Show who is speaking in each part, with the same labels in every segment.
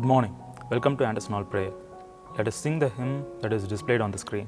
Speaker 1: Good morning. Welcome to Anderson Hall Prayer. Let us sing the hymn that is displayed on the screen.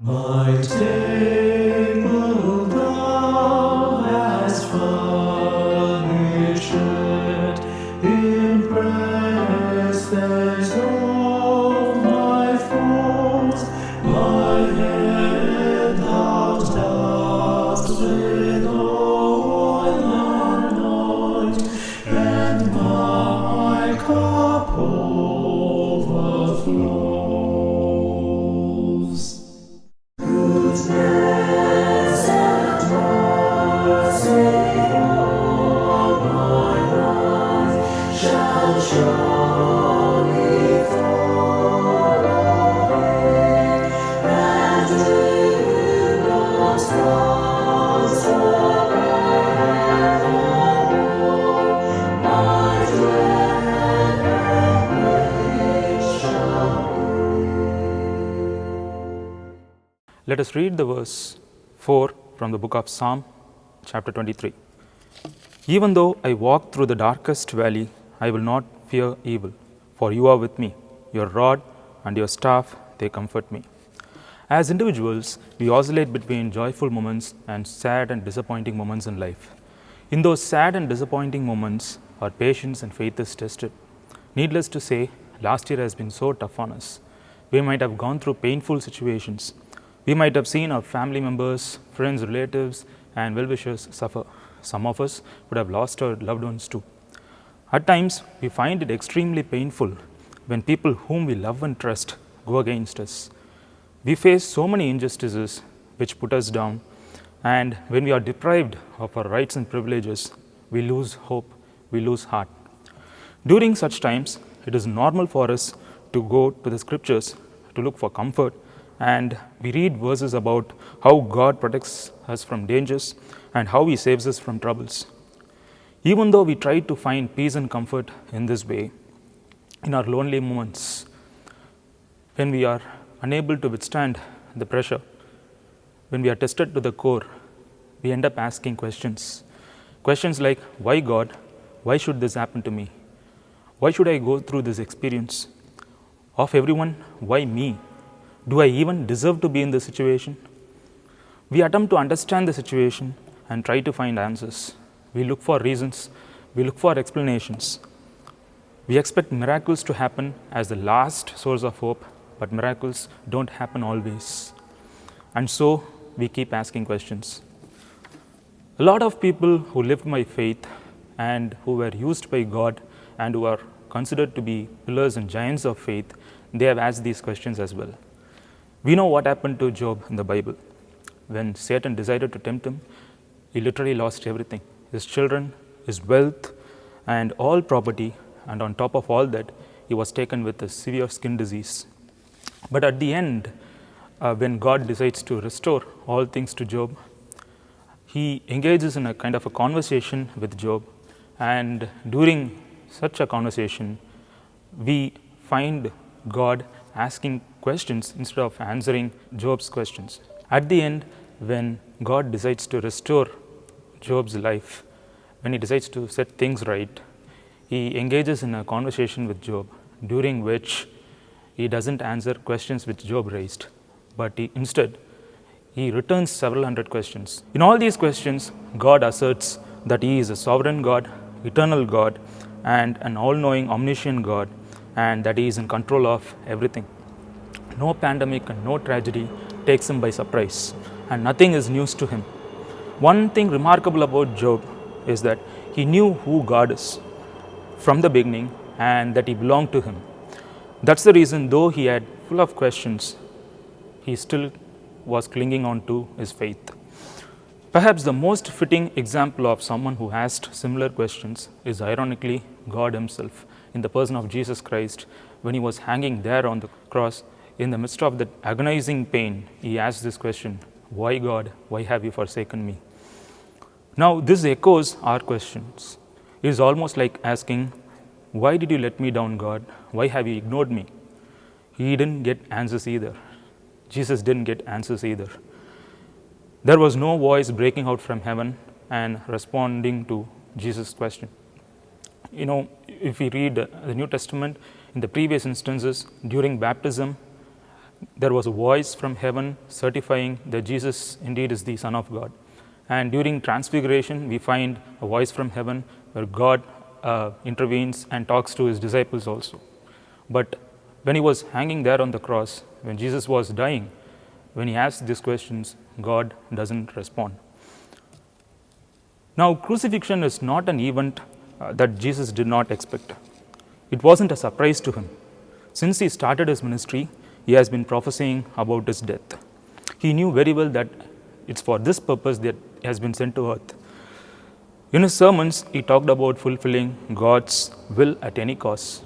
Speaker 2: My table thou hast furnished in presence of my foes. My head thou dost with oil anoint, and my cup overflows. Goodness and mercy all my life shall surely follow me, and in God's house forevermore my dwelling place shall
Speaker 1: Let us read the verse 4 from the book of Psalm, chapter 23. Even though I walk through the darkest valley, I will not fear evil, for you are with me. Your rod and your staff, they comfort me. As individuals, we oscillate between joyful moments and sad and disappointing moments in life. In those sad and disappointing moments, our patience and faith is tested. Needless to say, last year has been so tough on us. We might have gone through painful situations. We might have seen our family members, friends, relatives, and well-wishers suffer. Some of us would have lost our loved ones too. At times, we find it extremely painful when people whom we love and trust go against us. We face so many injustices which put us down, and when we are deprived of our rights and privileges, we lose hope, we lose heart. During such times, it is normal for us to go to the scriptures to look for comfort, and we read verses about how God protects us from dangers and how He saves us from troubles. Even though we try to find peace and comfort in this way, in our lonely moments, when we are unable to withstand the pressure, when we are tested to the core, we end up asking questions. Questions like, why God? Why should this happen to me? Why should I go through this experience? Of everyone, why me? Do I even deserve to be in this situation? We attempt to understand the situation and try to find answers. We look for reasons. We look for explanations. We expect miracles to happen as the last source of hope, but miracles don't happen always. And so we keep asking questions. A lot of people who lived by faith and who were used by God and who are considered to be pillars and giants of faith, they have asked these questions as well. We know what happened to Job in the Bible. When Satan decided to tempt him, he literally lost everything. His children, his wealth, and all property and on top of all that, he was taken with a severe skin disease. But at the end, when God decides to restore all things to Job, he engages in a kind of a conversation with Job, and during such a conversation, we find God asking questions instead of answering Job's questions. At the end, when God decides to restore Job's life, when he decides to set things right, he engages in a conversation with Job, during which he doesn't answer questions which Job raised, but instead he returns several hundred questions. In all these questions, God asserts that he is a sovereign God, eternal God, and an all-knowing, omniscient God, and that he is in control of everything. No pandemic and no tragedy takes him by surprise, and nothing is news to him. One thing remarkable about Job is that he knew who God is from the beginning and that he belonged to him. That's the reason, though he had full of questions, he still was clinging on to his faith. Perhaps the most fitting example of someone who asked similar questions is ironically God himself, in the person of Jesus Christ. When he was hanging there on the cross, in the midst of that agonizing pain, he asked this question, "Why God, why have you forsaken me?" Now this echoes our questions. It is almost like asking, "Why did you let me down, God? Why have you ignored me?" He didn't get answers either. Jesus didn't get answers either. There was no voice breaking out from heaven and responding to Jesus' question. If we read the New Testament, in the previous instances, during baptism, there was a voice from heaven certifying that Jesus indeed is the Son of God. And during transfiguration, we find a voice from heaven where God intervenes and talks to his disciples also. But when he was hanging there on the cross, when Jesus was dying, when he asked these questions, God doesn't respond. Now, crucifixion is not an event that Jesus did not expect. It wasn't a surprise to him. Since he started his ministry, he has been prophesying about his death. He knew very well that it's for this purpose that he has been sent to earth. In his sermons, he talked about fulfilling God's will at any cost.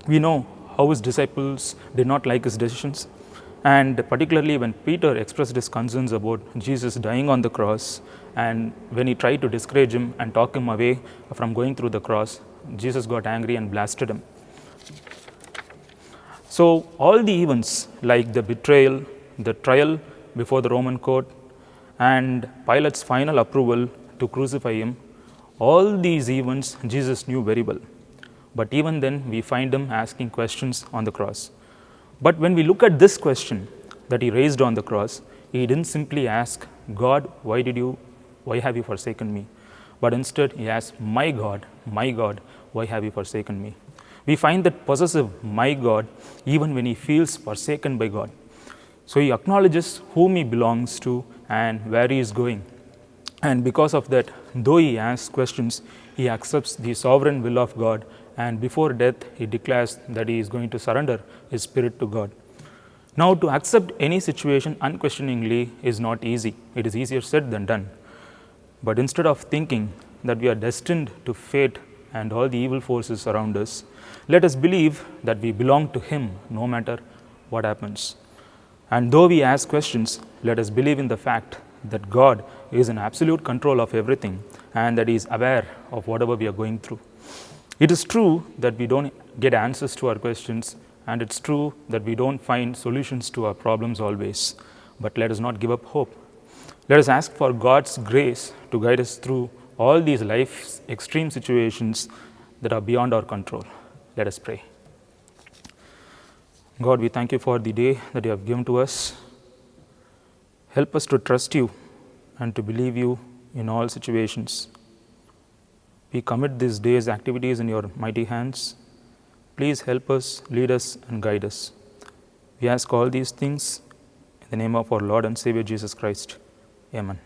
Speaker 1: We know how his disciples did not like his decisions, and particularly when Peter expressed his concerns about Jesus dying on the cross, and when he tried to discourage him and talk him away from going through the cross, Jesus got angry and blasted him. So all the events like the betrayal, the trial before the Roman court, and Pilate's final approval to crucify him, all these events Jesus knew very well. But even then, we find him asking questions on the cross. But when we look at this question that he raised on the cross, he didn't simply ask, "God, why have you forsaken me?" But instead, he asked, my God, why have you forsaken me?" We find that possessive "my God" even when he feels forsaken by God. So he acknowledges whom he belongs to and where he is going. And because of that, though he asks questions, he accepts the sovereign will of God, and before death, he declares that he is going to surrender his spirit to God. Now, to accept any situation unquestioningly is not easy. It is easier said than done. But instead of thinking that we are destined to fate and all the evil forces around us, let us believe that we belong to him no matter what happens. And though we ask questions, let us believe in the fact that God is in absolute control of everything and that he is aware of whatever we are going through. It is true that we don't get answers to our questions, and it's true that we don't find solutions to our problems always. But let us not give up hope. Let us ask for God's grace to guide us through all these life's extreme situations that are beyond our control. Let us pray. God, we thank you for the day that you have given to us. Help us to trust you and to believe you in all situations. We commit this day's activities in your mighty hands. Please help us, lead us, and guide us. We ask all these things in the name of our Lord and Savior Jesus Christ. Amen.